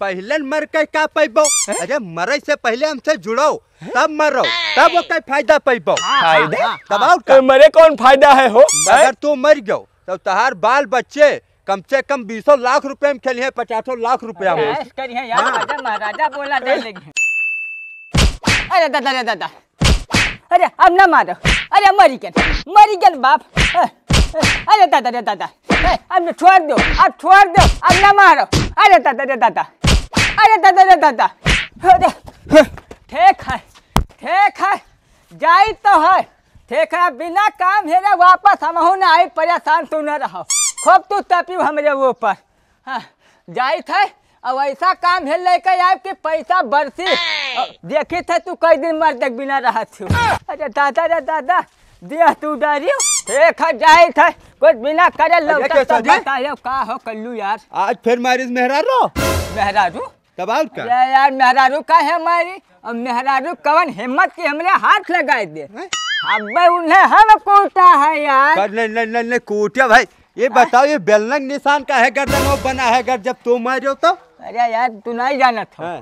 पहले मर के क्या पैबो? अरे मरे से पहले हमसे जुड़ो तब मरो, तब वो कई फायदा पैबो। फायदा तब और मरे कौन फायदा है हो? अगर तू मर गयो तो तहार बाल बच्चे कम से कम 20 लाख रुपए में खेलिए, 50 लाख रुपया में। महाराजा बोला दे लेंगे। अरे दादा, अरे दादा, अरे अब ना मारो, अरे मरी गन बाप। अरे दादा, अरे दादा, अब छोड़ दो, अब छोड़ दो, अब ना मारो। अरे दादा, अरे दादा, अरे दादा, अरे दादा, ठीक है, जाई तो है, ठीक है। बिना काम हेरे वापस हम ना आई, परेशान तू न रहो, खूब तू तपी हमरे ऊपर। हाँ, जाई थे अब ऐसा काम है लेके आए कि पैसा बरसी। देखी थे तू कई दिन मर तक बिना रहा थी। अरे दादा, रे दादा, दिया तू डरियो, ठीक है। जाए थे कुछ बिना करे लौटा तो बतायो का हो कल्लू यार। आज फिर मारिस मेहरारू तब और का? यार मेहरारू का है हमारी, अब मेहरारू कवन हिम्मत की हमरे हाथ लगाए दे। अब उन्हें हम कूटा है यार। नहीं कूटिया भाई, ये बताओ ये बेलनक निशान का है गर्दन वो बना है गर जब तुम मारो तो? अरे यार तू नहीं जाना था,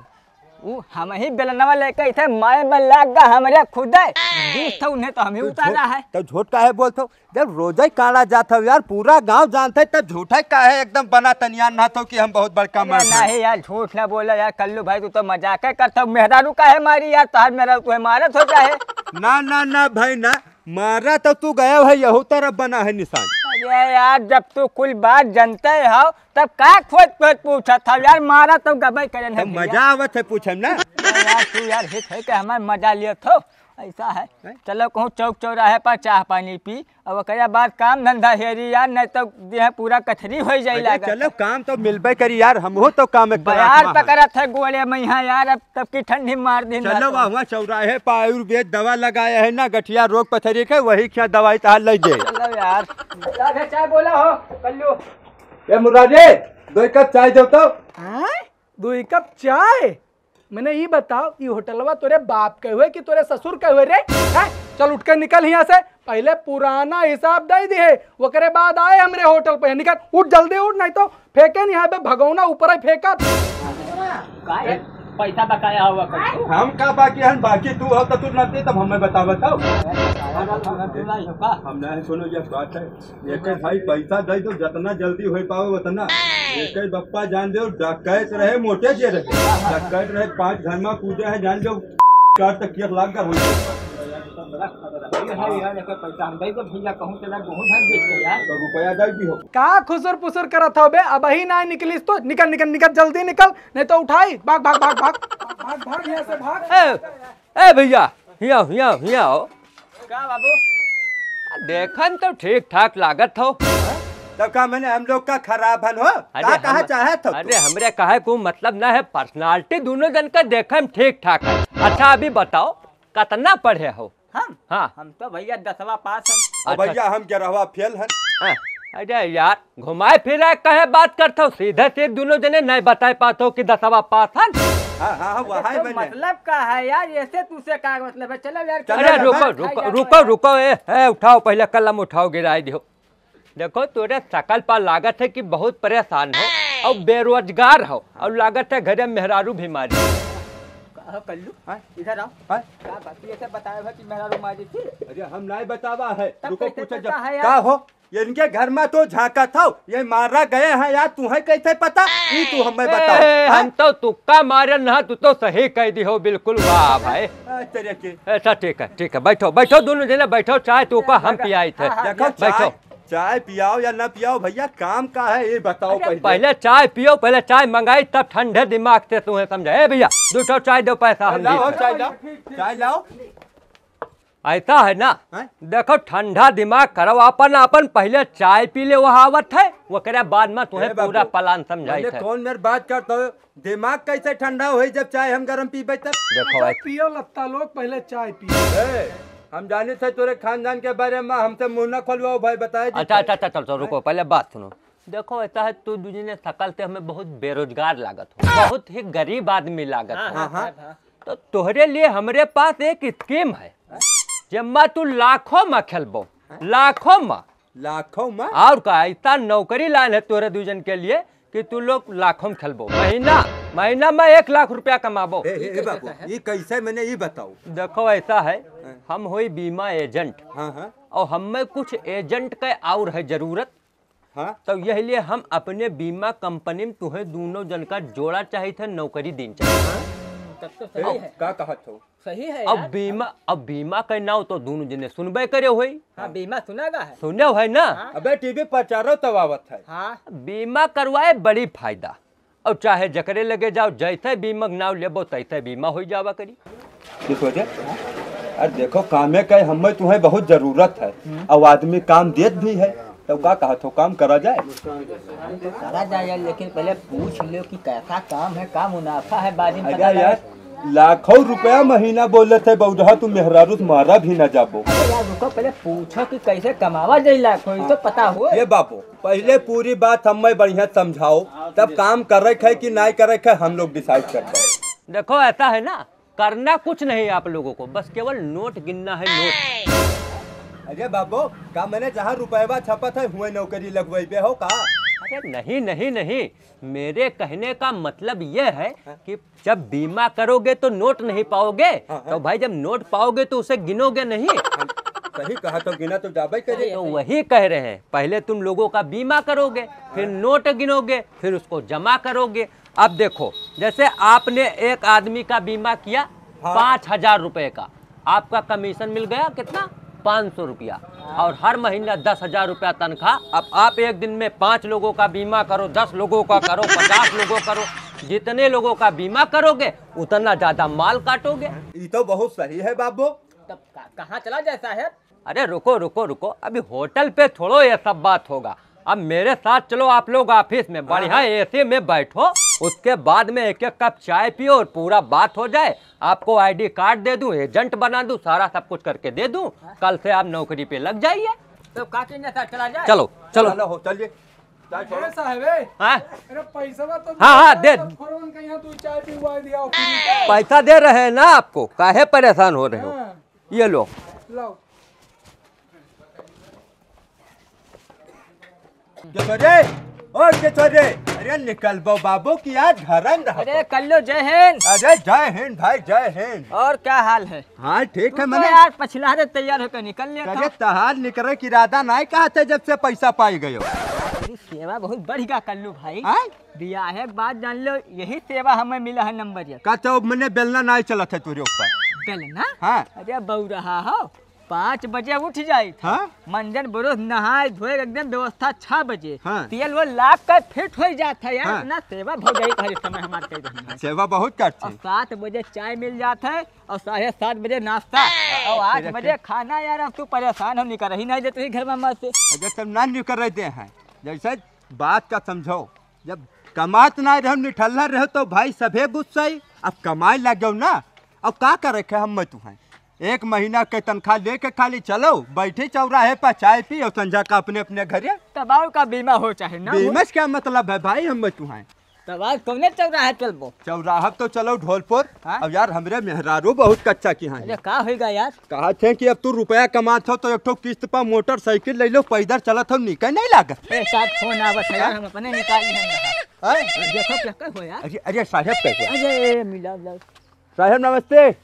वो हम ही बेलनवा लेके इथे माए में लाग गा हमरे खुदे बीस था, उन्हें तो हम ही उतारा है। तो झूठ का है बोलते हो? जब रोजा ही काढ़ा जाता हो यार, पूरा गांव जानता है, तब झूठा का है एकदम बना तनियान ना तो कि हम बहुत बड़का मर्द हैं। नहीं यार झूठ ना बोला यार कल्लू भाई, तू तो मजाक करता हो। मेहरारू का है मारी यार, तार मेहरारू तुम्हें मारत हो जाए। ना भाई ना, मारा तो तू गया है, यहू तरफ बना है निशान। अरे यार जब तू कुल बात जानते हो तब का खोद पूछा था यार, मारा तो गबई करे तो मजा आवत है पूछे ना यार। तू यार हित है कि हमारे मजा लियो थो, ऐसा है। चलो कहूँ चौक चौराहे पर चाह पानी पी, अब ओकरा बाद काम धंधा हेरी यार, नहीं तो देह पूरा कथरी हो जाए। चलो काम तो मिलबे करी यार, हम हो तो काम यार पकड़ा था गोले में यहाँ यार, अब तब की ठंडी मार दी। चलो वहाँ चौराहे पर आयुर्वेद दवा लगाया है ना, गठिया रोग पथरी के, वही क्या दवाई तहार ले दे। चलो यार चाय बोला हो कल्लू। ए मुरादे 2 कप चाय दो तो। 2 कप चाय? मैंने ये बताओ, ये होटलवा तोरे बाप के हुए कि तोरे ससुर के हुए रे? चल उठ कर निकल यहाँ से, पहले पुराना हिसाब दे दिए, वो करे बाद आए हमरे होटल पे। निकल, उठ जल्दी उठ, नहीं तो फेंके यहाँ पे भगौना ऊपर ही फेंका। पैसा बकाया हुआ हम का बाकी हम, बाकी तू हो तो तू नती तब हमें बतावत हो। हम नहीं सुनो ये बात है, एक भाई पैसा दे दो जितना जल्दी हो पाओ उतना। एक बप्पा जान दो, डकैत रहे मोटे जे रहे, डकैत रहे 5 घर में कूदे है, जान दो 4 तक 1 लाख का हो। रुपया दे दी हो का खुसुर पुसुर करत हो बे? अब ही ना निकलिस तो निकल निकल निकल, जल्दी निकल, नहीं तो उठाई। भाग भाग भाग भाग भाग भाग यहाँ से भाग। ए भैया हिया हो। क्या बाबू? देखन तो ठीक ठाक लागत हो, तब का मैंने हम लोग का खराब हन हो? कहा चाहे तो? अरे हमरे कहे को मतलब ना है, पर्सनालिटी दोनों जन का देखे में ठीक ठाक है। अच्छा अभी बताओ कितना पढ़े हो? हम? हाँ हम तो भैया 10वां पास हम। भैया हम 11वां फेल हन। अरे यार घुमाए फिराए कहे बात करते हो, सीधे सीधे दोनों जने नहीं बता पाते हो कि 10वां पास हन। तो मतलब का है यार, ऐसे तुझसे क्या मतलब है? चलो यार। अरे रुको उठाओ, पहले कलम उठाओ, गिराई दो। देखो तोरे शकल पर लागत है कि बहुत परेशान हो और बेरोजगार हो, और लागत है घरे मेहरारू बीमारी। कल्लू इधर आओ, क्या बात ऐसे बताया कि मेहरारू मारी थी? अरे हम नहीं बतावा है, रुको पूछो है क्या हो? ये इनके घर में तो झाका था, ये मारा गए हैं यार, तुम्हें कैसे पता? ये तू हमें बताओ। हम तो तुक्का मारे ना, तू तो सही कह दी हो बिल्कुल। वाह भाई, ऐसा ठीक है, बैठो दोनों जने बैठो, चाय तू का हम पियाई थे। बैठो, चाय पियाओ या ना पियाओ भैया, काम का है ये बताओ। पहले चाय पियो, पहले चाय मंगाई तब ठंडे दिमाग से तुम्हें समझे। भैया 2 चाय दो, पैसा हम चाय लाओ। ऐसा है ना, देखो ठंडा दिमाग करो अपन पहले चाय पी ले, वहाँ आवत है वो करे बाद में तुम्हें पूरा प्लान समझाई थे। कौन मेरी बात करता हो? दिमाग कैसे ठंडा हो जब चाय हम गरम पीबे तब? देखो पियो लत्ता लोग, पहले चाय पियो। हम जाने थे तोरे खानदान के बारे में, हमसे मुंह न खोलवाओ भाई, बताए। अच्छा चलो रुको, पहले बात सुनो। देखो ऐसा है, तू दूसरे शकल से हमें बहुत बेरोजगार लागत हो, बहुत ही गरीब आदमी लागत हो। तो तोहरे लिए हमारे पास एक स्कीम है, जम्मा तू लाखों में खेलबो, लाखों में और का ऐसा नौकरी लाइन है तोरे दूजन के लिए कि तू लोग लाखों में खेलबो। महीना महीना में 1 लाख रुपया कमाबो। ए बाबू ये कैसे मैंने ये बताओ। देखो ऐसा है, हम हुई बीमा एजेंट, हाँ हाँ और हमें कुछ एजेंट के और है जरूरत। हाँ तो यही लिए हम अपने बीमा कंपनी में तुम्हें दोनों जन का जोड़ा चाहिए थे, नौकरी दिन चाहिए। तब तो सही है, का कहत हो। सही है अब यार। बीमा का नाव तो दोनों जने सुनबे करे हुई। हाँ बीमा सुनागा है। सुने है ना। अबे टीवी पर चारों तवावत है। हाँ बीमा करवाए बड़ी फायदा, और चाहे जकरे लगे जाओ, जैसे बीमा नाव लेबो तैसे बीमा हो जावा करी। किस वजह? अरे देखो कामे का हमें तुम्हें बहुत जरूरत है, अब आदमी काम देत भी है, तो का कहत हो काम करा जाए। करा जाए यार, लेकिन पहले पूछ लो कि कैसा काम है, का मुनाफा है, बाद में पता अरे यार लगे। लाखों रुपया महीना बोले थे बउढ़ा, तुम मेहरारू मारा भी न जाबो। अरे यार रुको, पहले पूछो कि कैसे कमावा जाए लाखों, ये तो पता हो। ये बाबू पहले पूरी बात हमें बढ़िया समझाओ, तब काम करे है कि नहीं करे है हम लोग डिसाइड करते हैं। देखो ऐसा है ना, करना कुछ नहीं आप लोगों को, बस केवल नोट गिनना है, नोट। अरे बाबू का मैंने जहाँ रुपया छपत है हुए नौकरी लगवाई हो का। अरे नहीं नहीं नहीं, मेरे कहने का मतलब ये है कि जब बीमा करोगे तो नोट नहीं पाओगे, तो भाई जब नोट पाओगे तो उसे गिनोगे नहीं। सही कहा, तो गिना तो जाबे करे। तो वही कह रहे हैं, पहले तुम लोगों का बीमा करोगे, फिर नोट गिनोगे, फिर उसको जमा करोगे। अब देखो, जैसे आपने एक आदमी का बीमा किया 5,000 रुपए का, आपका कमीशन मिल गया कितना, 500 रुपया, और हर महीना 10,000 रुपया तनख्वाह। अब आप एक दिन में 5 लोगों का बीमा करो, 10 लोगों का करो, 50 लोगों करो, जितने लोगों का बीमा करोगे उतना ज्यादा माल काटोगे। ये तो बहुत सही है बाबू। तब कहाँ चला जाए साहब? अरे रुको रुको रुको, अभी होटल पे थोड़ो ये सब बात होगा। अब मेरे साथ चलो आप लोग ऑफिस में, बढ़िया एसी में बैठो, उसके बाद में एक एक कप चाय पियो और पूरा बात हो जाए। आपको आईडी कार्ड दे दूं, एजेंट बना दूं, सारा सब कुछ करके दे दूं, कल से आप नौकरी पे लग जाइए। तो काकी ने साथ चला जाए। चलो चलो। चलो चलिए। अरे साहब हाँ अरे पैसा तो हाँ, दे। फौरन के यहाँ तू चाय पिलवा दिया और फ्री का। पैसा दे रहे हैं ना आपको, काहे परेशान हो रहे हो। हाँ। ये लो। लाओ। अरे निकल बो बाबू की यार घरन रहा। अरे कल्लो जय हिंद। अरे जय हिंद भाई जय हिंद। और क्या हाल है? हाँ ठीक है। तो मैंने यार पछला दे तैयार होकर निकल लिया अरे तहार निकले की इरादा नहीं कहा था जब से पैसा पाई गयो। तेरी सेवा बहुत बढ़िया कल्लू भाई। हाँ? दिया है बात जान लो, यही सेवा हमें मिला है नंबर 1 का तो मैंने बेलना नहीं चला था तुरे ऊपर। बेलना। हाँ अरे बहु रहा हो 5 बजे उठ जाई था। हाँ? मंजन बरोज नहाए धोए एकदम व्यवस्था 6 बजे। हाँ? तेल वो लाख का फिट हो जाता है यार। हाँ? इतना सेवा हो जाए हर समय हमारे कई। सेवा बहुत और करती। 7 बजे चाय मिल जाता है और 7:30 बजे नाश्ता और 8 बजे खाना। यार अब तू परेशान हो नहीं कर रही नहीं देते ही घर में मत से। अगर सब ना नहीं कर रहे हैं, जैसे बात का समझो, जब कमात ना रहो निठल्ला रहो तो भाई सभे गुस्सा ही। अब कमाए लग जाओ ना, अब का करे हम तुम्हें 1 महीना के तनख्वाह लेके खाली चलो बैठे चौराहे पर चाय पी और संझा का अपने अपने घरे। तबाव का बीमा हो चाहे ना। बीमा क्या मतलब है भाई हम तुम्हें। तबाव कौन चौराहे चलबो? चौराहा तो चलो ढोलपुर। अब यार हमरे मेहरारू बहुत कच्चा की हाँ अरे का होगा यार? कहा थे कि अब तू रुपया कमात हो तो एक ठो किस्त पर मोटरसाइकिल ले लो, पैदल चलत हो निकल नहीं लागत। एक साथ फोन आवत है यार, हम अपने निकाल लेंगे। हैं? देखो क्या कर हो यार। अरे अरे साहब कैसे? अरे मिला साहब नमस्ते।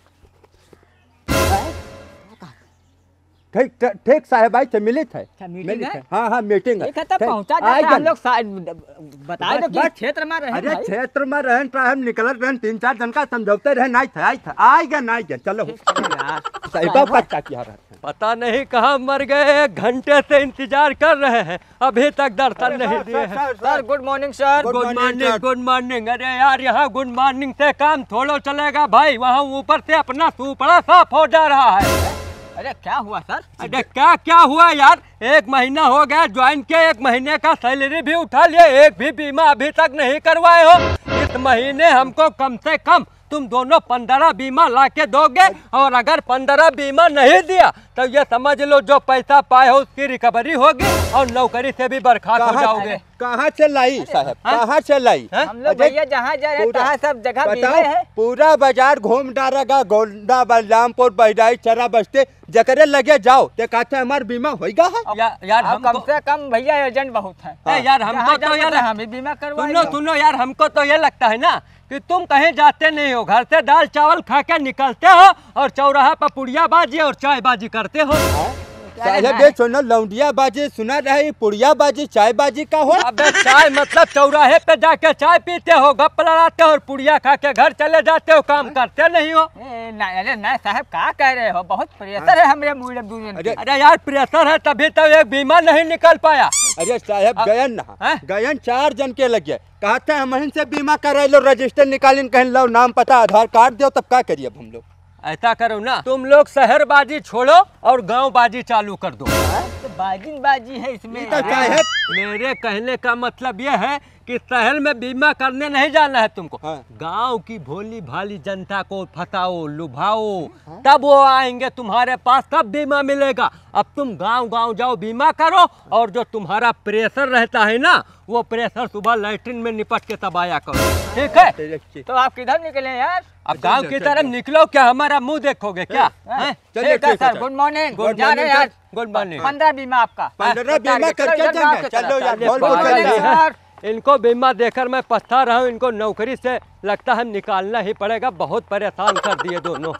ठीक ठीक साहब भाई से मिले थे। मीटिंग है? हाँ हाँ मीटिंग है। ठीक है तब ठीक। पहुंचा आए जाता हम गन। लोग बताए दो किस क्षेत्र में रहे अरे भाई। क्षेत्र में रहन हम निकल रहन 3-4 जन का समझौते रहे नहीं था आएगा चलो सही बात कच्चा किया रहता है। पता नहीं कहाँ मर गए, 1 घंटे से इंतजार कर रहे हैं, अभी तक दर्शन नहीं दिए हैं। Sir good morning sir. Good good morning, morning sir. Good morning. अरे यार यहाँ गुड मॉर्निंग से काम थोड़ा चलेगा भाई, वहाँ ऊपर से अपना सुपड़ा साफ हो जा रहा है। अरे क्या हुआ सर? अरे क्या क्या हुआ यार, 1 महीना हो गया ज्वाइन के, 1 महीने का सैलरी भी उठा लिए, एक भी बीमा अभी तक नहीं करवाए हो। इस महीने हमको कम से कम तुम दोनों 15 बीमा ला के दोगे, और अगर 15 बीमा नहीं दिया तो ये समझ लो जो पैसा पाए हो उसकी रिकवरी होगी और नौकरी से भी बर्खास्त हो जाओगे। कहाँ से लाई साहब, कहाँ से लाई? हम लोग भैया जहाँ जा रहे हैं तहाँ सब जगह बीमे है। पूरा बाजार घूम डालेगा, गोंडा बलरामपुर बहराइच चरा बस्ते जकरे लगे जाओ ते कहते हमार बीमा होगा। यार अब कम से कम भैया एजेंट बहुत है। यार हमको तो यार हम भी बीमा करवाएंगे। सुनो सुनो यार, हमको तो ये लगता है ना कि तुम कहीं जाते नहीं हो, घर से दाल चावल खा के निकलते हो और चौराहा पर पुड़िया बाजी और चाय बाजी करते हो। साहब ये सुनो, लौंडिया बाजी सुना रहे, पुड़िया बाजी चाय बाजी का हो। अबे चाय मतलब चौराहे पे जाके चाय पीते हो, गप लड़ाते हो और पुड़िया खा के घर चले जाते हो, काम करते नहीं हो। अरे नहीं साहब, क्या कह रहे हो? बहुत प्रेशर है हमारे मुझे दूर। अरे यार प्रेशर है तभी तो एक बीमा नहीं निकल पाया। अरे साहब गयन ना गयन 4 जन के लगे, कहते हैं हम से बीमा करा लो, रजिस्टर निकालिन कहीं लो, नाम पता आधार कार्ड दो, तब क्या करिए हम लोग। ऐसा करो ना, तुम लोग शहर बाजी छोड़ो और गांव बाजी चालू कर दो। तो बाजी है इसमें। तो साहब मेरे कहने का मतलब ये है कि शहर में बीमा करने नहीं जाना है तुमको। हाँ। गांव की भोली भाली जनता को फंसाओ, लुभाओ, तब वो आएंगे तुम्हारे पास, तब बीमा मिलेगा। अब तुम गांव गांव जाओ, बीमा करो, और जो तुम्हारा प्रेशर रहता है ना, वो प्रेशर सुबह लैट्रिन में निपट के तब आया करो, ठीक है? तो आप किधर निकले यार? अब गांव की तरफ निकलो, क्या हमारा मुंह देखोगे क्या? ठीक है सर, गुड मॉर्निंग। गुड जा रहे हैं यार। Good morning. 15 बीमा आपका। 15 बीमा करके जाएंगे। चलो यार, बोल बोल अरे चल रहे हैं। इनको बीमा देकर मैं पछता रहा हूँ, इनको नौकरी से लगता है निकालना ही पड़ेगा, बहुत परेशान कर दिए दोनों।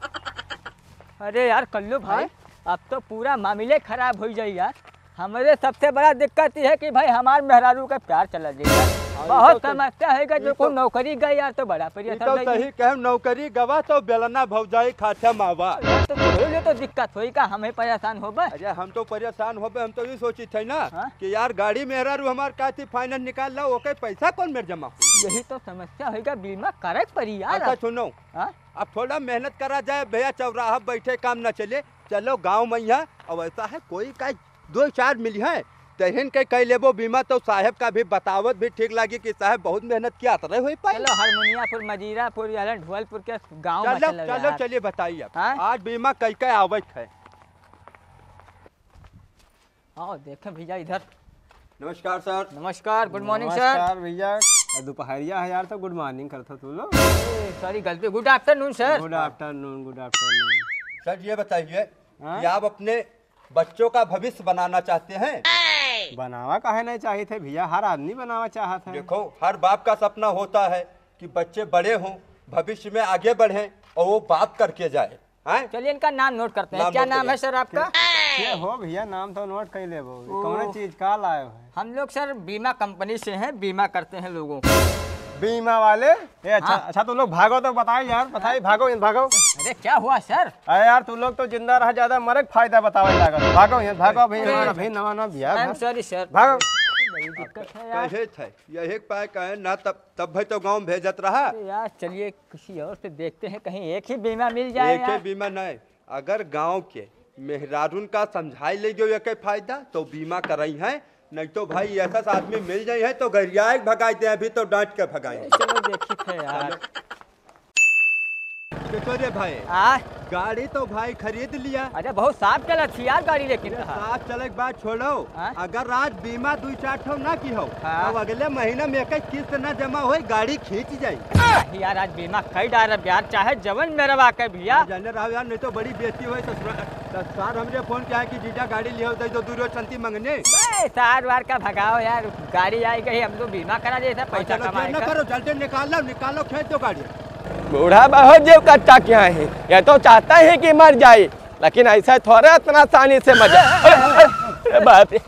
अरे यार कल्लू भाई, अब तो पूरा मामले खराब हो जाए यार। हमारे सबसे बड़ा दिक्कत ये है कि भाई हमारे मेहरारू का प्यार चला जाएगा। बहुत समस्या है जो को नौकरी गई यार, तो बड़ा तो परेशान। सही कह, नौकरी गवा तो बेलना भौजाई खाचा मावा। तो दिक्कत होई का, हमें परेशान हो बस। अरे हम तो परेशान हो, हम तो ये सोची थे ना हाँ? कि यार गाड़ी मेहरा रू हमार का थी फाइनेंस निकाल लो, ओके पैसा कौन मेरे जमा हो। यही तो समस्या होगा, बीमा करे पड़ी यार। अच्छा सुनो, हाँ? अब थोड़ा मेहनत करा जाए भैया, चौराहा बैठे काम न चले, चलो गाँव में यहाँ। अब ऐसा है कोई का 2-4 मिली है तहन के कई लेबो बीमा, तो साहब का भी बतावत भी ठीक लगी कि साहब बहुत मेहनत किया तरह हो पाए। चलो हारमोनियापुर, मजीरापुर, ढोलपुर के गाँव में चलो चलो चलिए बताइए आप। हाँ? आज बीमा कई कई आवत है। हाँ देखे भैया इधर। नमस्कार सर। नमस्कार, गुड मॉर्निंग सर। नमस्कार भैया, दोपहरिया है यार, तो गुड मॉर्निंग करता तू लोग। सॉरी गलती, good afternoon sir. Good afternoon, good afternoon. Sir ये बताइए हाँ? कि आप अपने बच्चों का भविष्य बनाना चाहते हैं? बनावा काहे नहीं चाहिए थे भैया, हर आदमी बनावा चाहता है। देखो हर बाप का सपना होता है कि बच्चे बड़े हों, भविष्य में आगे बढ़ें और वो बाप करके जाए। हैं? चलिए इनका नाम नोट करते हैं। नाम क्या नोट नाम करिए। है सर आपका? ये हो भैया, नाम तो नोट कर ले वो। कौन चीज का लाए हो? हम लोग सर बीमा कंपनी से हैं, बीमा करते हैं लोगों को। बीमा वाले? ए अच्छा हाँ। अच्छा, तुम लोग भागो तो बताइए यार, बताइए, भागो यहाँ भागो। अरे क्या हुआ सर? अरे यार तुम लोग तो जिंदा रहा ज्यादा मरे फायदा बताओ लागत। भागो यहाँ भागो भैया, भाई नवा नवा भैया, आई एम सॉरी सर। भागो। बड़ी दिक्कत है यार। कहे थे यही पाए कहे ना, तब भाई तो गांव भेजत रहा। अरे यार चलिए किसी और से देखते हैं, कहीं एक ही बीमा मिल जाए एक ही यार। बीमा नहीं, अगर गांव के मेहरारून का समझाई ले जो एक फायदा तो बीमा कराई है, नहीं तो भाई ऐसा आदमी मिल जाए है तो गरिया भगाई दे, अभी तो डांट के भगाई। चलो देखी थे यार। रे भाई गाड़ी तो भाई खरीद लिया। अरे बहुत साफ चला थी यार गाड़ी, लेकिन साफ चले के बाद छोड़ो। हाँ? अगर आज बीमा 2-4 ठो ना की हो, हाँ? तो अगले महीना में एक किस्त ना जमा हो, गाड़ी खींच जाये। यार आज बीमा कई डाल यार, चाहे जवन मेरा वाकई भैया। जाने रहो यार, नहीं तो बड़ी बेइज्जती हुई। सर हमने फोन किया है कि जीजा गाड़ी लिया होता तो 2 रोज चलती मंगने। सार वार का भगाओ यार, गाड़ी आई गई, हम तो बीमा करा देते, पैसा कमाएगा। करो जल्दी निकालो खेत दो गाड़ी। बूढ़ा बहुत जेब कच्चा क्या है, ये तो चाहता है कि मर जाए, लेकिन ऐसा थोड़ा इतना आसानी से मर जाए। बाप रे,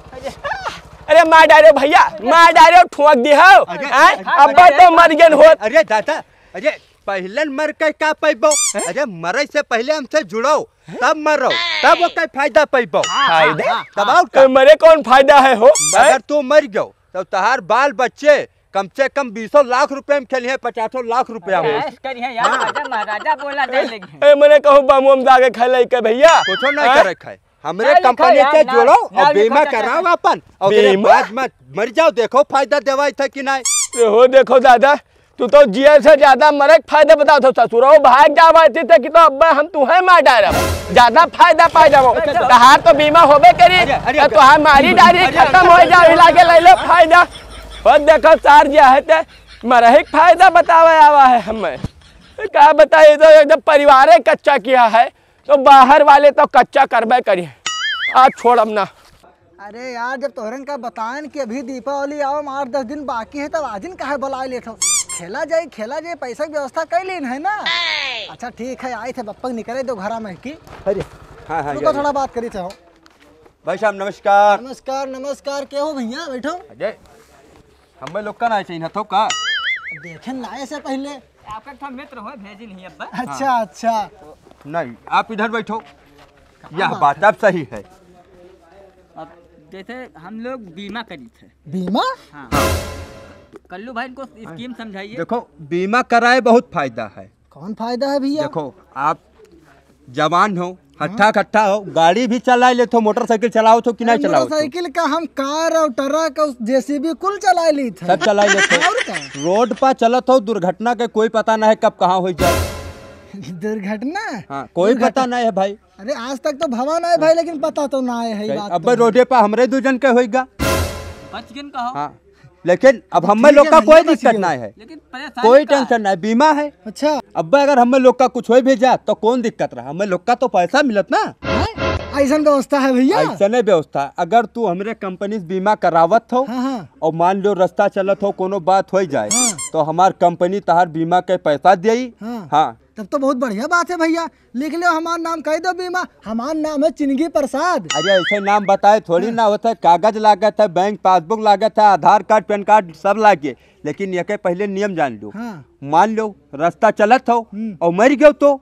अरे मार डालो भैया, मार डालो, ठोक दी हो। अब तो मर गए हो। अरे दादा, अरे पहले मर के क्या पैबो? अरे मरे से पहले हमसे जुड़ो, तब मरो, तब वो कई फायदा पैबो। फायदा तब और मरे कौन फायदा है हो? अगर तू मर गयो तो तहार बाल बच्चे कम से कम 20 लाख रुपए में खेलिए, 50 लाख रुपया में। यार महाराजा बोला दे लेंगे। मैंने कहूँ बम उम जाके खेले के भैया, कुछ नहीं कर रखा है। हमरे कंपनी से जोड़ो और बीमा कराओ अपन, और बाद में मर जाओ, देखो फायदा देवाई था कि नहीं। हो देखो दादा, तू तो जिये से ज्यादा मरे फायदा बताओ तो ससुरो भाग जावा थे कि तो अब्बा हम तुम्हें मार डाल ज्यादा फायदा पा जाओ। तहार तो बीमा होबे करी, तुहार मारी डारी खत्म हो जाओ, लागे ले लो फायदा। और देखो सार जो है ते मरही फायदा बतावे आवा है हमें, क्या बताइए। तो एकदम परिवार कच्चा किया है, तो बाहर वाले तो कच्चा करबे करिए। आज छोड़म ना। अरे यार जब तोहरन का बताएं कि अभी दीपावली आओ, 8-10 दिन बाकी है, तब आज दिन काहे बुला लेते हो? खेला जाए पैसा की व्यवस्था कर लीन है ना। अच्छा ठीक है, आए थे बप्पा निकले दो घरा में की। अरे हाँ हाँ रुको थोड़ा बात करी थे हो। भाई साहब नमस्कार। नमस्कार नमस्कार, क्या हो भैया बैठो। अजय हमें लोग का ना चाहिए तो का देखे लाए से पहले। आपका था मित्र हो भेजी नहीं अब्बा। अच्छा अच्छा, नहीं, आप इधर बैठो, यह बात अब सही है। अब जैसे हम लोग बीमा करी थे। बीमा? हाँ। कल्लू भाई को स्कीम समझाइए। देखो बीमा कराए बहुत फायदा है। कौन फायदा है भैया? देखो आप जवान हो, हट्ठा कट्ठा हो, गाड़ी भी चला लेते हो, मोटरसाइकिल चलाओ तो कि नहीं चलाओ? मोटरसाइकिल का हम कार और ट्रक और जेसीबी कुल चला ली थे। सब चला लेते और क्या? रोड पर चलत हो, दुर्घटना के कोई पता नहीं है कब कहाँ हो जाए। दुर्घटना? हाँ, कोई पता नहीं है भाई। अरे आज तक तो भवन आए भाई, लेकिन पता तो ना है बात। अब रोडे पर हमरे दो जन के होगा। बच गिन कहो। हाँ, लेकिन अब हमें लोग का कोई दिक्कत नहीं है, लेकिन परेशानी कोई का है। टेंशन नहीं, बीमा है। अच्छा अब अगर हमें लोग का कुछ हो भी जाए तो कौन दिक्कत रहा, हमें लोग का तो पैसा मिलत ना। ऐसा व्यवस्था है भैया? ऐसा नहीं व्यवस्था। अगर तू हमरे कंपनी से बीमा करावत हो हाँ हाँ। और मान लो रास्ता चलत हो, कोनो बात हो जाए हाँ। तो हमार कंपनी तहार बीमा के पैसा देई। हाँ। हाँ, तब तो बहुत बढ़िया बात है भैया। लिख लो हमारा नाम, कह दो बीमा। हमारा नाम है चिंगी प्रसाद। अरे ऐसे नाम बताए थोड़ी ना होता है, कागज लागत है, बैंक पासबुक लागत है, आधार कार्ड पैन कार्ड सब लागे। लेकिन ये के पहले नियम जान लो। हाँ। मान लो रास्ता चलत हो और मर गयो तो?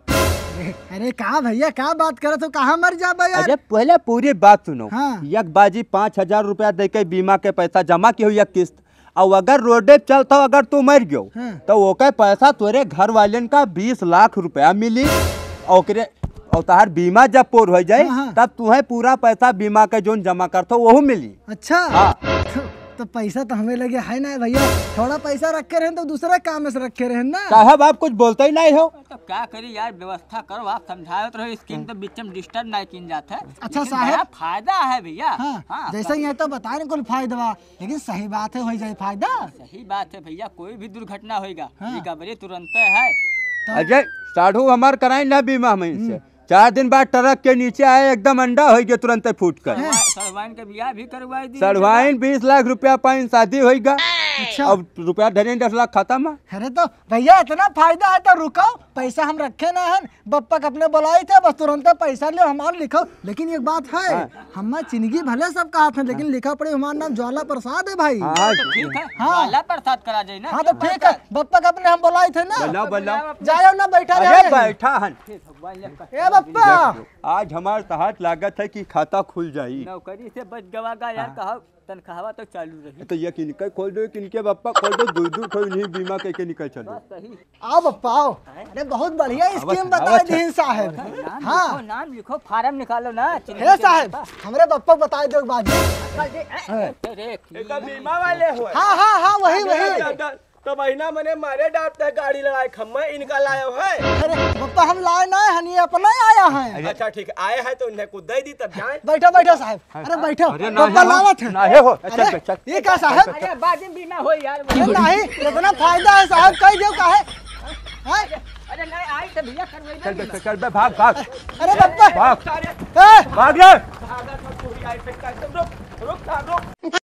अरे कहा भैया, क्या बात करे तो कहाँ मर जा यार? अरे पहले पूरी बात सुनो। हाँ। एक बाजी 5,000 रुपया दे के बीमा के पैसा जमा की हो एक किस्त, और अगर रोडे चलता अगर तू मर गयो हाँ। तो ओके पैसा तोरे घर वाले का 20 लाख रुपया मिली। और तार बीमा जब पूर हो जाए हाँ, हाँ। तब तुम्हें पूरा पैसा बीमा के जोन जमा करते वो मिली। अच्छा हाँ। तो पैसा तो हमें लगे है ना भैया, थोड़ा पैसा रखे रहे तो दूसरा काम में से रखे रहे ना। साहब आप कुछ बोलते ही नहीं हो। तो क्या करी यार, व्यवस्था करो, आप समझाओ तो रहो, स्कीम तो बीच में डिस्टर्ब नहीं किन जाता है। अच्छा लेकिन साहब। बड़ा फायदा है भैया। हाँ, जैसे ये तो बता रहे कुल फायदा, लेकिन सही बात है हो जाए फायदा। सही बात है भैया, कोई भी दुर्घटना होगा रिकवरी तुरंत है। अजय साढ़ू हमार कराई ना बीमा हमें से 4 दिन बाद ट्रक के नीचे आए, एकदम अंडा हो गया तुरंत फूट कर। सड़वाइन का ब्याह भी करवाई दी। सड़वाइन 20 लाख रुपया पाइन शादी होगा। अच्छा। अब रुपया धरे 10 लाख खत्म है। अरे तो भैया इतना फायदा है तो रुको, पैसा हम रखे ना है, बप्पा के अपने बुलाई थे, बस तुरंत पैसा ले हमारा लिखो। लेकिन एक बात है, हम चिंगी भले सब कहा था, लेकिन लिखा पड़े हमारा नाम ज्वाला प्रसाद है भाई। हाँ, तो ठीक है, हाँ। ज्वाला प्रसाद करा जाए ना। हाँ तो ठीक है, बप्पा के अपने हम बुलाई थे ना। बोला बोला। जाओ ना, बैठा अरे रहे। बैठा हन। ए बप्पा, आज हमारे तहत लागत है कि खाता खुल जाई। नौकरी से बच गवागा यार, कहा तनख्वाह तो चालू रही। तो ये किनके खोल दो, किनके बप्पा खोल दो, दूर ठो इन्हीं बीमा के निकल चलो। सही। आओ बप्पा आओ। अरे बहुत बढ़िया स्कीम बताए दीन साहब। हाँ नाम लिखो, फार्म निकालो ना। हे साहब, हमरे बप्पा बताए दो बात। बीमा वाले हो? हाँ हाँ हाँ, वही वही। तो महीना मने मारे डालते गाड़ी लगाए खम्मा इनका लाए है। अरे बप्पा हम लाए ना है, ये अपना ही आया है। अच्छा ठीक है, आए हैं तो उन्हें कुछ दे दी तब जाए। बैठो बैठो साहब। अरे बैठो, बप्पा लावत है। ना हो चल चल। ये क्या साहब? अरे बाद में बीमा हो यार। अरे नहीं, इतना फायदा है साहब, कह दो का है। अरे नहीं आई तो भैया करवाई ना। चल चल भाग भाग अरे बप्पा भाग ए, भाग रे। रुक रुक रुक।